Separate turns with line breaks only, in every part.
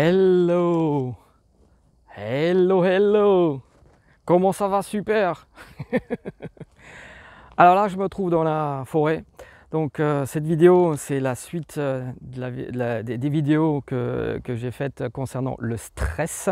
Hello, hello, hello. Comment ça va? Super. Alors là, je me trouve dans la forêt. Donc cette vidéo, c'est la suite des vidéos que j'ai faites concernant le stress.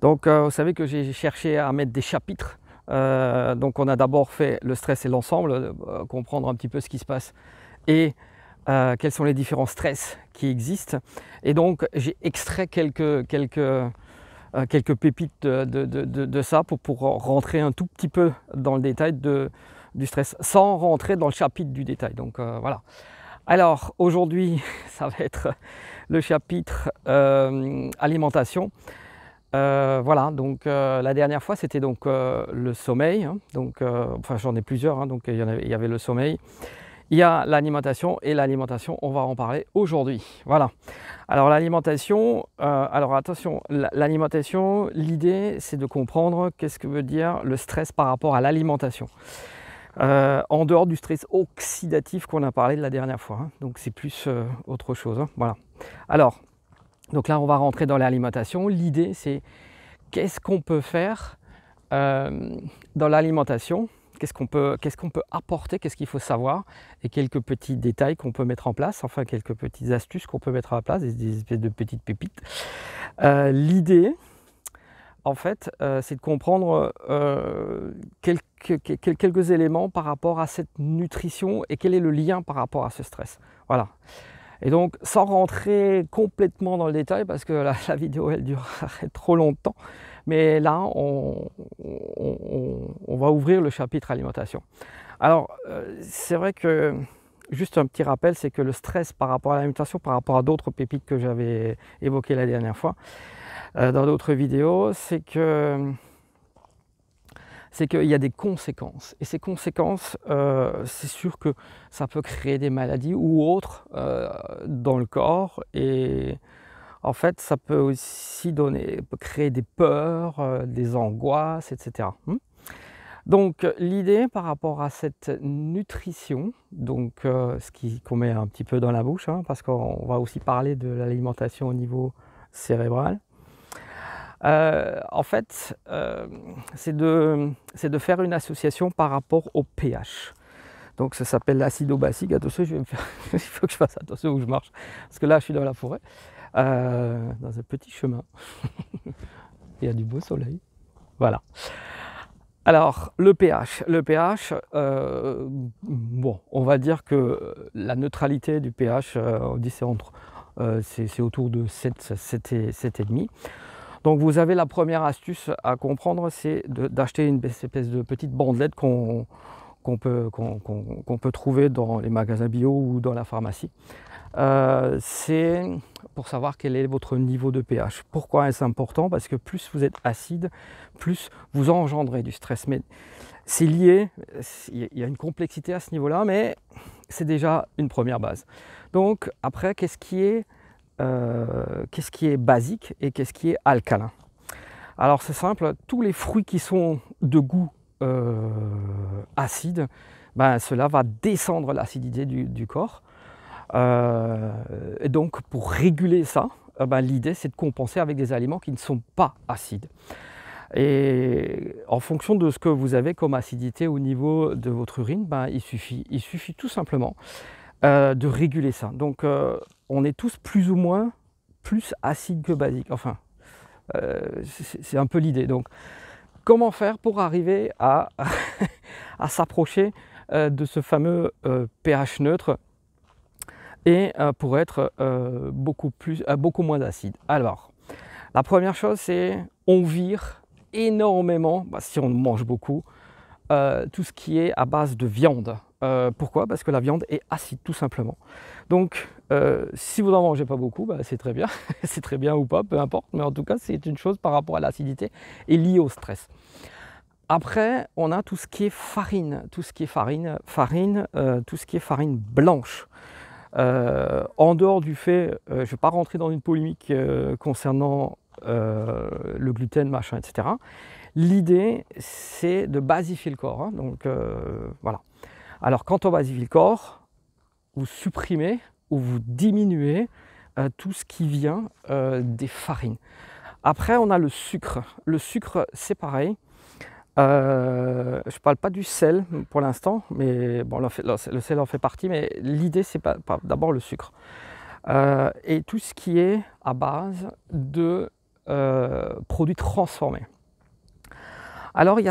Donc vous savez que j'ai cherché à mettre des chapitres. Donc on a d'abord fait le stress et l'ensemble, comprendre un petit peu ce qui se passe et quels sont les différents stress qui existent. Et donc j'ai extrait quelques pépites de ça pour rentrer un tout petit peu dans le détail du stress, sans rentrer dans le chapitre du détail. Donc voilà. Alors aujourd'hui, ça va être le chapitre alimentation. Voilà, donc la dernière fois, c'était donc le sommeil. Hein, donc, enfin, j'en ai plusieurs. Hein, donc il y avait le sommeil. Il y a l'alimentation et l'alimentation, on va en parler aujourd'hui. Voilà. Alors l'alimentation, alors attention, l'alimentation, l'idée c'est de comprendre qu'est-ce que veut dire le stress par rapport à l'alimentation. En dehors du stress oxydatif qu'on a parlé de la dernière fois. Hein, donc c'est plus autre chose. Hein, voilà. Alors, donc là on va rentrer dans l'alimentation. L'idée c'est qu'est-ce qu'on peut faire dans l'alimentation. Qu'est-ce qu'on peut apporter, qu'est-ce qu'il faut savoir, et quelques petits détails qu'on peut mettre en place, enfin quelques petites astuces qu'on peut mettre en place, des espèces de petites pépites. L'idée, en fait, c'est de comprendre quelques éléments par rapport à cette nutrition et quel est le lien par rapport à ce stress. Voilà. Et donc, sans rentrer complètement dans le détail, parce que la vidéo, elle durerait trop longtemps, mais là, on va ouvrir le chapitre alimentation. Alors, c'est vrai que, juste un petit rappel, c'est que le stress par rapport à l'alimentation, par rapport à d'autres pépites que j'avais évoquées la dernière fois, dans d'autres vidéos, c'est qu'il y a des conséquences. Et ces conséquences, c'est sûr que ça peut créer des maladies ou autres dans le corps. Et en fait, ça peut aussi créer des peurs, des angoisses, etc. Donc l'idée par rapport à cette nutrition, donc ce qu'on met un petit peu dans la bouche, hein, parce qu'on va aussi parler de l'alimentation au niveau cérébral. En fait, c'est de faire une association par rapport au pH. Donc ça s'appelle l'acido-basique. Attention, il faut que je fasse attention où je marche, parce que là, je suis dans la forêt, dans un petit chemin. Il y a du beau soleil. Voilà. Alors, le pH. Le pH, bon, on va dire que la neutralité du pH, on dit c'est autour de 7,5. Donc vous avez la première astuce à comprendre, c'est d'acheter une espèce de petite bandelette qu'on peut trouver dans les magasins bio ou dans la pharmacie. C'est pour savoir quel est votre niveau de pH. Pourquoi est-ce important? Parce que plus vous êtes acide, plus vous engendrez du stress. Mais c'est lié, il y a une complexité à ce niveau-là, mais c'est déjà une première base. Donc après, qu'est-ce qui est basique et qu'est-ce qui est alcalin? Alors c'est simple, tous les fruits qui sont de goût acide, ben, cela va descendre l'acidité du corps. Et donc pour réguler ça, ben, l'idée c'est de compenser avec des aliments qui ne sont pas acides. Et en fonction de ce que vous avez comme acidité au niveau de votre urine, ben, il suffit tout simplement de réguler ça. Donc on est tous plus ou moins plus acides que basiques. Enfin, c'est un peu l'idée. Donc comment faire pour arriver à s'approcher de ce fameux pH neutre et pour être beaucoup moins acide? Alors, la première chose, c'est on vire énormément, si on mange beaucoup, tout ce qui est à base de viande. Pourquoi? Parce que la viande est acide, tout simplement. Donc, si vous n'en mangez pas beaucoup, c'est très bien. C'est très bien ou pas, peu importe. Mais en tout cas, c'est une chose par rapport à l'acidité et liée au stress. Après, on a tout ce qui est farine. Tout ce qui est farine blanche. En dehors du fait, je ne vais pas rentrer dans une polémique concernant le gluten, machin, etc. L'idée, c'est de basifier le corps. Hein, donc, voilà. Alors, quand on basifie le corps, vous supprimez ou vous diminuez tout ce qui vient des farines. Après, on a le sucre. Le sucre, c'est pareil. Je ne parle pas du sel pour l'instant, mais bon, le sel en fait partie, mais l'idée, c'est pas d'abord le sucre. Et tout ce qui est à base de produits transformés. Alors, il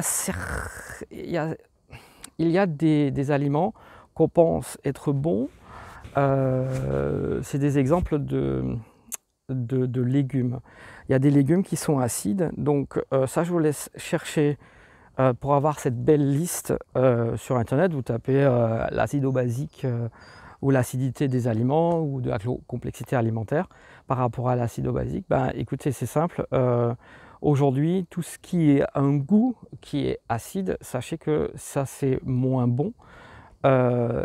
y a des aliments qu'on pense être bons. C'est des exemples de légumes. Il y a des légumes qui sont acides, donc ça je vous laisse chercher pour avoir cette belle liste sur internet. Vous tapez l'acido-basique ou l'acidité des aliments ou de la complexité alimentaire par rapport à l'acido-basique. Ben, écoutez, c'est simple. Aujourd'hui, tout ce qui est un goût qui est acide, sachez que ça c'est moins bon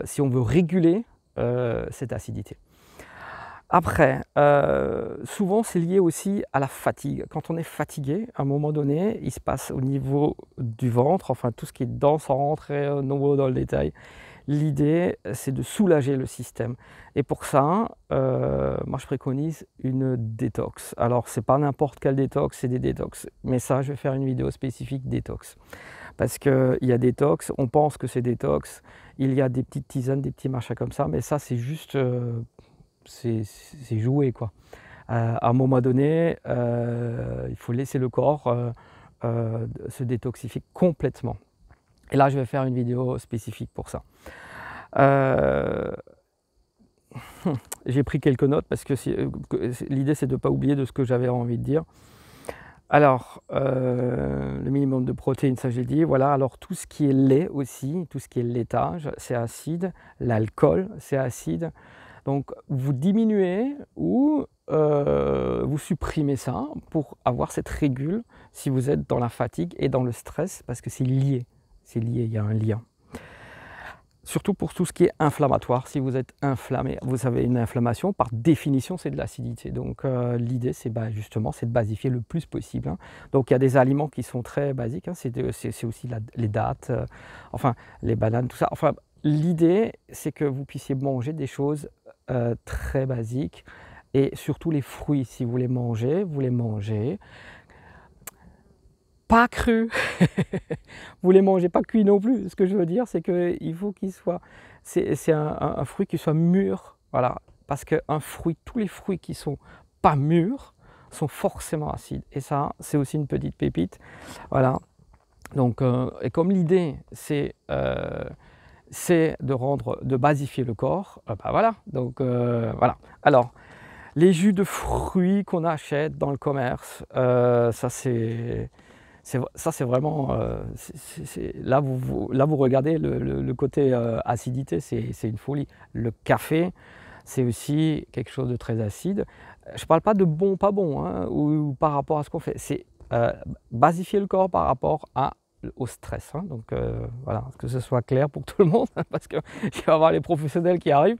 si on veut réguler cette acidité. Après, souvent c'est lié aussi à la fatigue. Quand on est fatigué, à un moment donné, il se passe au niveau du ventre, enfin tout ce qui est dents sans rentrer nombreux dans le détail. L'idée, c'est de soulager le système. Et pour ça, moi je préconise une détox. Alors c'est pas n'importe quel détox, c'est des détox. Mais ça, je vais faire une vidéo spécifique détox. Parce qu'il y a détox, on pense que c'est détox, il y a des petites tisanes, des petits machins comme ça, mais ça c'est juste... c'est joué quoi. À un moment donné, il faut laisser le corps se détoxifier complètement. Et là, je vais faire une vidéo spécifique pour ça. J'ai pris quelques notes parce que l'idée, c'est de ne pas oublier de ce que j'avais envie de dire. Alors, le minimum de protéines, ça j'ai dit. Voilà, alors tout ce qui est lait aussi, tout ce qui est laitage, c'est acide. L'alcool, c'est acide. Donc, vous diminuez ou vous supprimez ça pour avoir cette régule si vous êtes dans la fatigue et dans le stress, parce que c'est lié. C'est lié, il y a un lien. Surtout pour tout ce qui est inflammatoire. Si vous êtes inflammé, vous avez une inflammation, par définition, c'est de l'acidité. Donc, l'idée, c'est justement, c'est de basifier le plus possible. Hein. Donc, il y a des aliments qui sont très basiques. Hein. C'est aussi les dattes, enfin, les bananes, tout ça. Enfin, l'idée, c'est que vous puissiez manger des choses très basiques. Et surtout les fruits, si vous les mangez, pas crus. Vous les mangez pas cuits non plus. Ce que je veux dire, c'est qu'il faut qu'il soit... C'est un fruit qui soit mûr. Voilà. Parce qu'un fruit, tous les fruits qui sont pas mûrs sont forcément acides. Et ça, c'est aussi une petite pépite. Voilà. Donc, et comme l'idée, c'est de basifier le corps, ben voilà. Donc, voilà. Alors, les jus de fruits qu'on achète dans le commerce, ça c'est vraiment, là vous regardez le côté acidité, c'est une folie. Le café, c'est aussi quelque chose de très acide. Je ne parle pas de bon, pas bon, hein, ou par rapport à ce qu'on fait. C'est basifier le corps par rapport au stress. Hein. Donc voilà, que ce soit clair pour tout le monde, parce qu'il va y avoir les professionnels qui arrivent.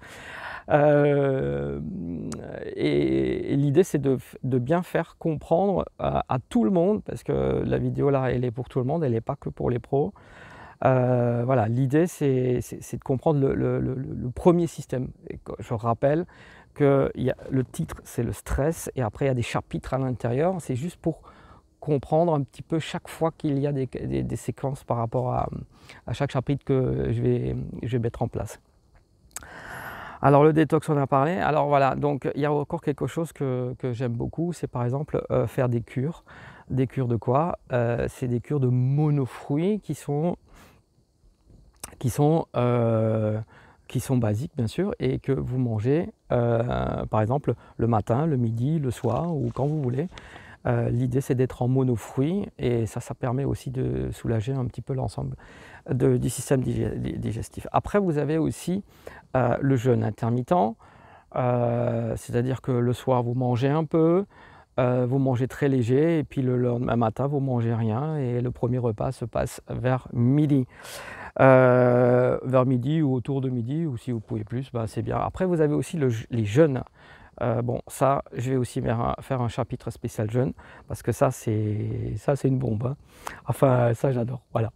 Et l'idée, c'est de bien faire comprendre à tout le monde, parce que la vidéo là, elle est pour tout le monde, elle n'est pas que pour les pros. Voilà, l'idée, c'est de comprendre le premier système. Et je rappelle que le titre, c'est le stress, et après, il y a des chapitres à l'intérieur. C'est juste pour comprendre un petit peu chaque fois qu'il y a des séquences par rapport à chaque chapitre que je vais mettre en place. Alors le détox, on en a parlé. Alors voilà, donc il y a encore quelque chose que j'aime beaucoup, c'est par exemple faire des cures. Des cures de quoi? C'est des cures de monofruits qui sont basiques bien sûr, et que vous mangez par exemple le matin, le midi, le soir ou quand vous voulez. L'idée, c'est d'être en monofruits, et ça permet aussi de soulager un petit peu l'ensemble du système digestif. Après, vous avez aussi le jeûne intermittent, c'est-à-dire que le soir, vous mangez un peu, vous mangez très léger, et puis le lendemain matin, vous mangez rien, et le premier repas se passe vers midi. Vers midi ou autour de midi, ou si vous pouvez plus, ben c'est bien. Après, vous avez aussi les jeûnes. Bon, ça, je vais aussi faire un chapitre spécial jeûne, parce que ça, c'est une bombe. Hein. Enfin, ça, j'adore. Voilà.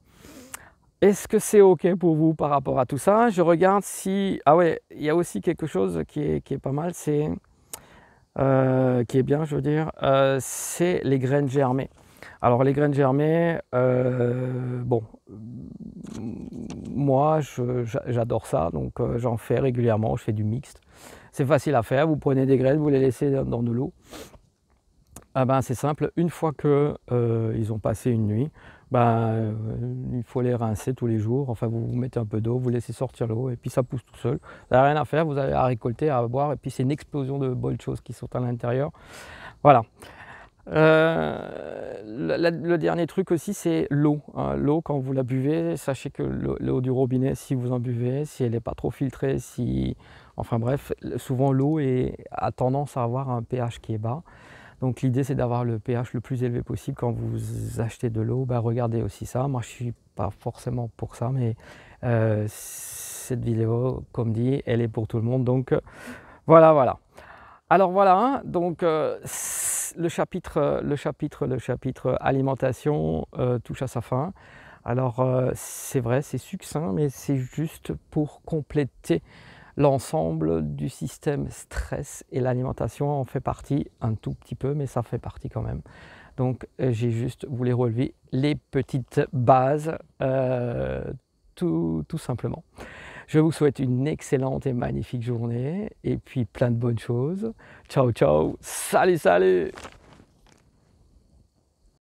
Est-ce que c'est OK pour vous par rapport à tout ça? Je regarde si... Ah ouais, il y a aussi quelque chose qui est pas mal, c'est qui est bien, je veux dire, c'est les graines germées. Alors les graines germées, bon, moi j'adore ça, donc j'en fais régulièrement, je fais du mixte. C'est facile à faire, vous prenez des graines, vous les laissez dans de l'eau. Ah ben, c'est simple, une fois que, ils ont passé une nuit, ben, il faut les rincer tous les jours. Enfin, vous mettez un peu d'eau, vous laissez sortir l'eau et puis ça pousse tout seul. Vous n'avez rien à faire, vous avez à récolter, à boire et puis c'est une explosion de bonnes choses qui sont à l'intérieur. Voilà. Le dernier truc aussi, c'est l'eau, hein. L'eau, quand vous la buvez, sachez que l'eau du robinet, si vous en buvez, si elle n'est pas trop filtrée, si enfin bref, souvent l'eau a tendance à avoir un pH qui est bas. Donc l'idée, c'est d'avoir le pH le plus élevé possible quand vous achetez de l'eau. Bah, regardez aussi ça. Moi, je ne suis pas forcément pour ça, mais cette vidéo, comme dit, elle est pour tout le monde. Donc voilà, voilà. Alors voilà, hein, donc le chapitre alimentation touche à sa fin. Alors c'est vrai, c'est succinct, mais c'est juste pour compléter l'ensemble du système stress, et l'alimentation en fait partie un tout petit peu, mais ça fait partie quand même. Donc j'ai juste voulu relever les petites bases tout simplement. Je vous souhaite une excellente et magnifique journée et puis plein de bonnes choses. Ciao ciao, salut salut!